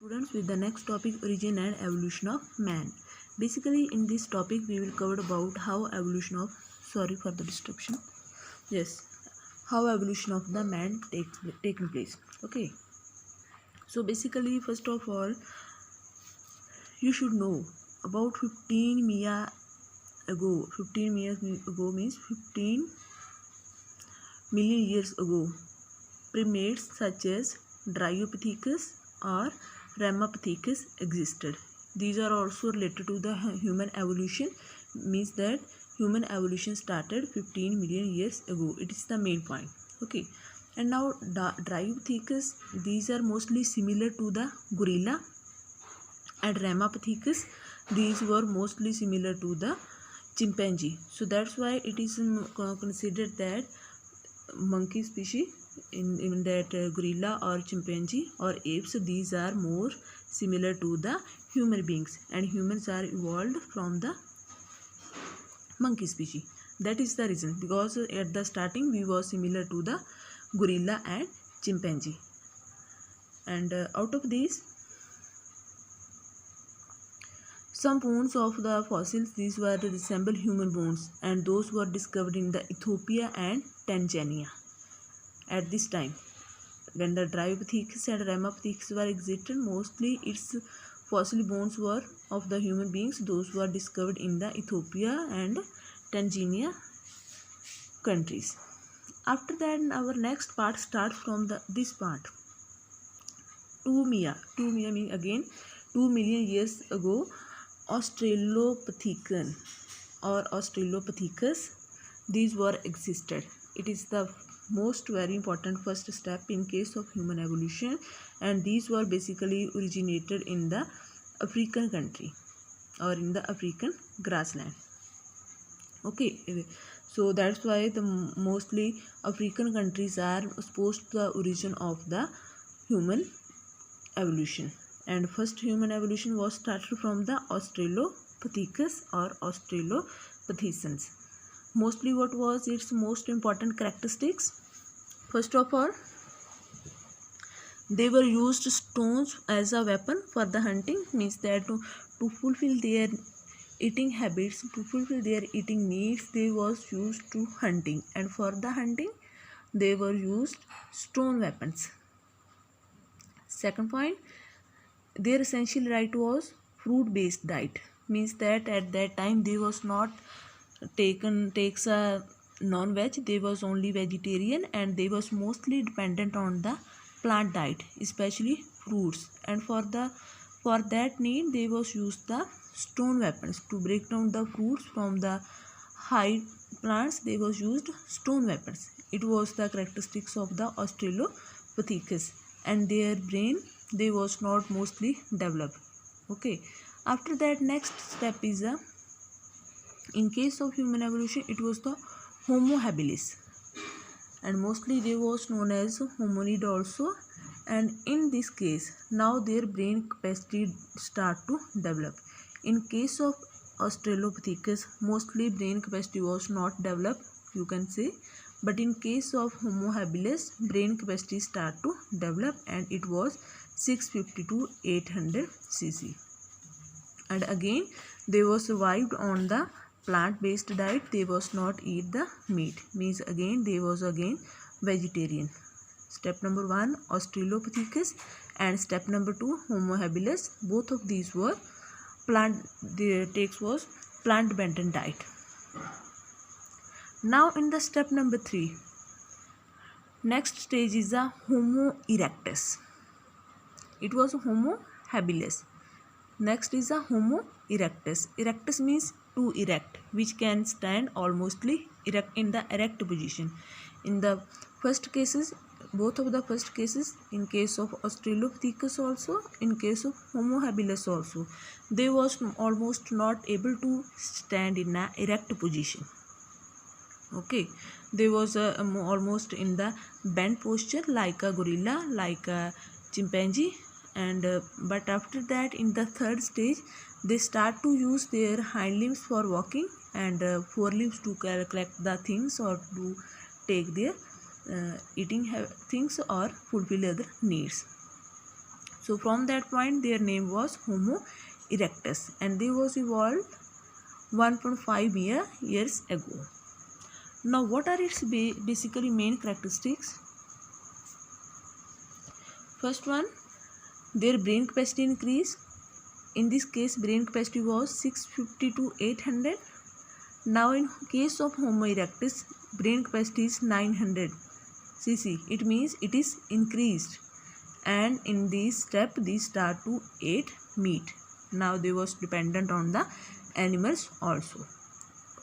Students, with the next topic, origin and evolution of man. Basically, in this topic we will cover about how evolution of how evolution of the man taken place. Okay, so basically, first of all, you should know about 15 years ago. 15 years ago means 15 million years ago, primates such as Dryopithecus or Ramapithecus existed. These are also related to the human evolution, means that human evolution started 15 million years ago. It is the main point. Okay, and now Dryopithecus, these are mostly similar to the gorilla, and Ramapithecus, these were mostly similar to the chimpanzee. So that's why it is considered that monkey species in that gorilla or chimpanzee or apes, these are more similar to the human beings, and humans are evolved from the monkey species. That is the reason, because at the starting we were similar to the gorilla and chimpanzee. And out of these, some bones of the fossils, these were resemble human bones, and those were discovered in the Ethiopia and Tanzania. At this time, when the Dryopithecus and Ramapithecus were existed, mostly its fossil bones were of the human beings. Those were discovered in the Ethiopia and Tanzania countries. After that, our next part starts from this part. 2 means again 2 million years ago, Australopithecus or Australopithecus, these were existed. It is the most very important first step in case of human evolution, and these were basically originated in the African country or in the African grassland. Okay, so that's why the mostly African countries are supposed to the origin of the human evolution, and first human evolution was started from the Australopithecus or Australopithecines. Mostly, what was its most important characteristics? First of all, they were used stones as a weapon for the hunting, means that to fulfill their eating habits, to fulfill their eating needs, they was used to hunting, and for the hunting they were used stone weapons. Second point, their essential diet was fruit based diet, means that at that time they was not takes a non-veg, they was only vegetarian, and they was mostly dependent on the plant diet, especially fruits, and for that need they was used the stone weapons to break down the fruits from the high plants. They was used stone weapons. It was the characteristics of the Australopithecus, and their brain, they was not mostly developed. Okay, after that, next step is in case of human evolution, it was the Homo habilis, and mostly they was known as hominid also, and in this case now their brain capacity start to develop. In case of Australopithecus, mostly brain capacity was not developed, you can say, but in case of Homo habilis, brain capacity start to develop, and it was 650 to 800 cc. And again, they were survived on the plant-based diet. They was not eat the meat, means again they was vegetarian. Step number 1, Australopithecus, and step number 2, Homo habilis. Both of these were their takes was plant-dependent diet. Now in the step number 3, next stage is the Homo erectus. It was Homo habilis. Next is a Homo erectus. Erectus means to erect, which can stand almostly erect in the erect position. In the first cases, both of the first cases, in case of Australopithecus also, in case of Homo habilis also, they was almost not able to stand in a erect position. Okay, they was almost in the bent posture like a gorilla, like a chimpanzee, and but after that, in the third stage, they start to use their hind limbs for walking, and forelimbs to collect the things or to take their eating things or fulfill other needs. So from that point their name was Homo erectus, and they was evolved 1.5 years ago. Now what are its basically main characteristics? First one, their brain capacity increase. In this case brain capacity was 650 to 800. Now in case of Homo erectus, brain capacity is 900 cc. It means it is increased, and in this step they start to eat meat. Now they was dependent on the animals also.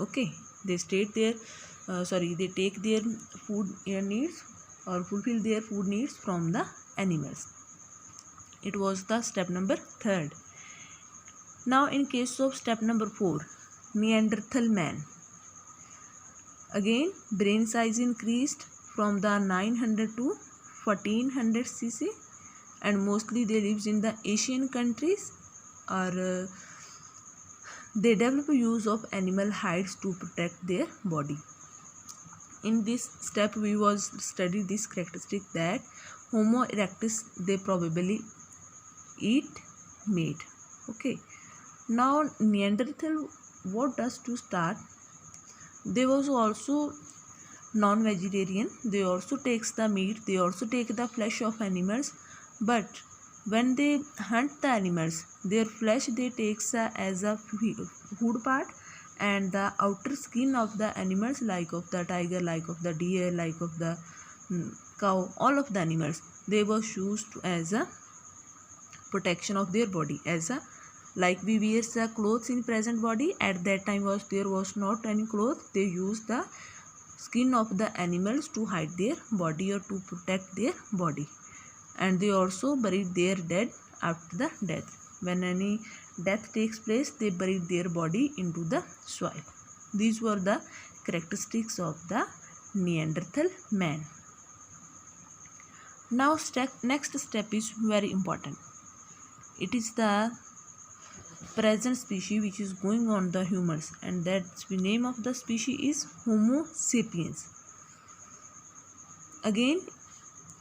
Okay, they state their they take their food needs or fulfill their food needs from the animals. It was the step number 3rd. Now in case of step number 4, Neanderthal man. Again brain size increased from the 900 to 1400 cc, and mostly they lives in the Asian countries, or they develop use of animal hides to protect their body. In this step we was study this characteristic that Homo erectus they probably eat meat. Okay, now Neanderthal, what does to start? They was also non-vegetarian. They also takes the meat, they also take the flesh of animals, but when they hunt the animals, their flesh they takes as a food part, and the outer skin of the animals, like of the tiger, like of the deer, like of the cow, all of the animals, they was used as a protection of their body, as a like we wear the clothes in present body. At that time there was not any clothes. They used the skin of the animals to hide their body or to protect their body, and they also buried their dead after the death. When any death takes place, they buried their body into the soil. These were the characteristics of the Neanderthal man. Now next step is very important. It is the present species which is going on the humans, and that's the name of the species is Homo sapiens. Again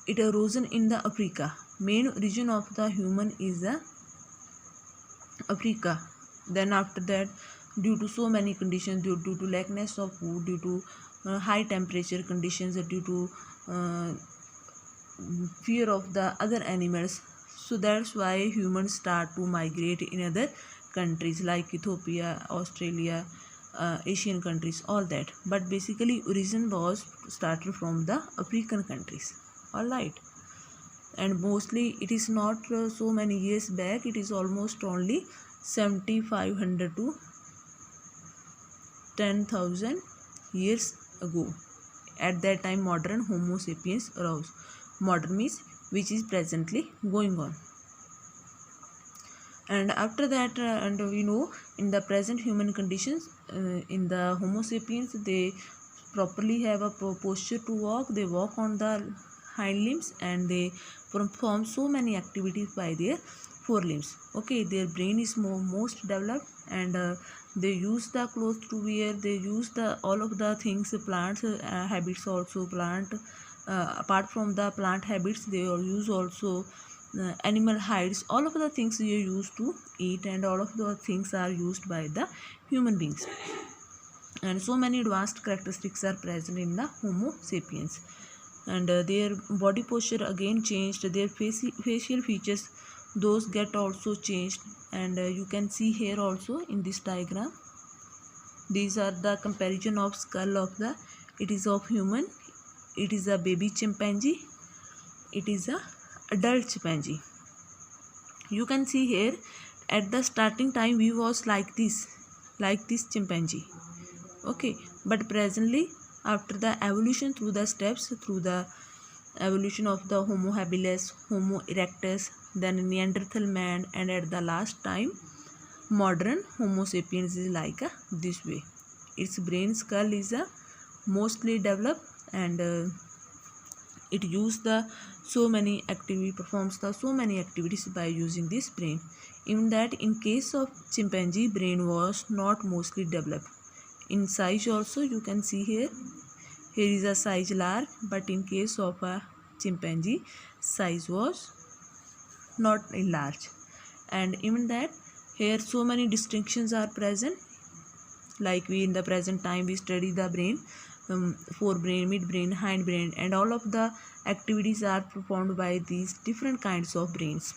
it arose in the Africa. Main origin of the human is the Africa. Then after that, due to so many conditions, due to lackness of food, due to high temperature conditions, due to fear of the other animals, so that's why humans start to migrate in other countries like Ethiopia, Australia, Asian countries, all that. But basically origin was started from the African countries. All right, and mostly it is not so many years back. It is almost only 7500 to 10,000 years ago. At that time modern Homo sapiens arose. Modern means which is presently going on. And after that, and we know in the present human conditions, in the Homo sapiens, they properly have a posture to walk. They walk on the hind limbs, and they perform so many activities by their forelimbs. Okay, their brain is most developed, and they use the clothes to wear. They use the all of the things, plants habits also. Plant apart from the plant habits, they use also animal hides. All of the things you use to eat, and all of the things are used by the human beings, and so many advanced characteristics are present in the Homo sapiens. And their body posture again changed. Their facial features, those get also changed, and you can see here also in this diagram. These are the comparison of skull of the, it is of human, it is a baby chimpanzee, it is a adult chimpanzee. You can see here at the starting time we was like this chimpanzee. Okay, but presently after the evolution through the steps, through the evolution of the Homo habilis, Homo erectus, then Neanderthal man, and at the last time modern Homo sapiens is like this way. Its brain skull is mostly developed, and it use the so many activity, performs the so many activities by using this brain. Even that in case of chimpanzee, brain was not mostly developed. In size also you can see here is a size large, but in case of a chimpanzee size was not large. And even that, here so many distinctions are present, like we in the present time we study the brain, forebrain, midbrain, hindbrain, and all of the activities are performed by these different kinds of brains.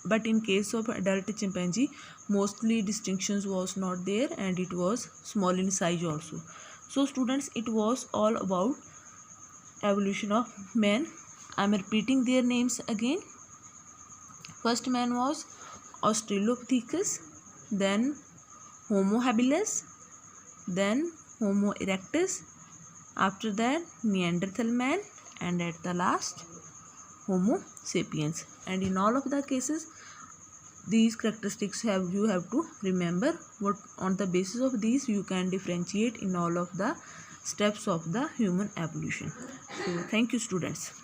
But in case of adult chimpanzee, mostly distinctions was not there, and it was small in size also. So students, it was all about evolution of man. I am repeating their names again. First man was Australopithecus, then Homo habilis, then Homo erectus, after that Neanderthal man, and at the last Homo sapiens. And in all of the cases, these characteristics you have to remember. What on the basis of these you can differentiate in all of the steps of the human evolution. So thank you students.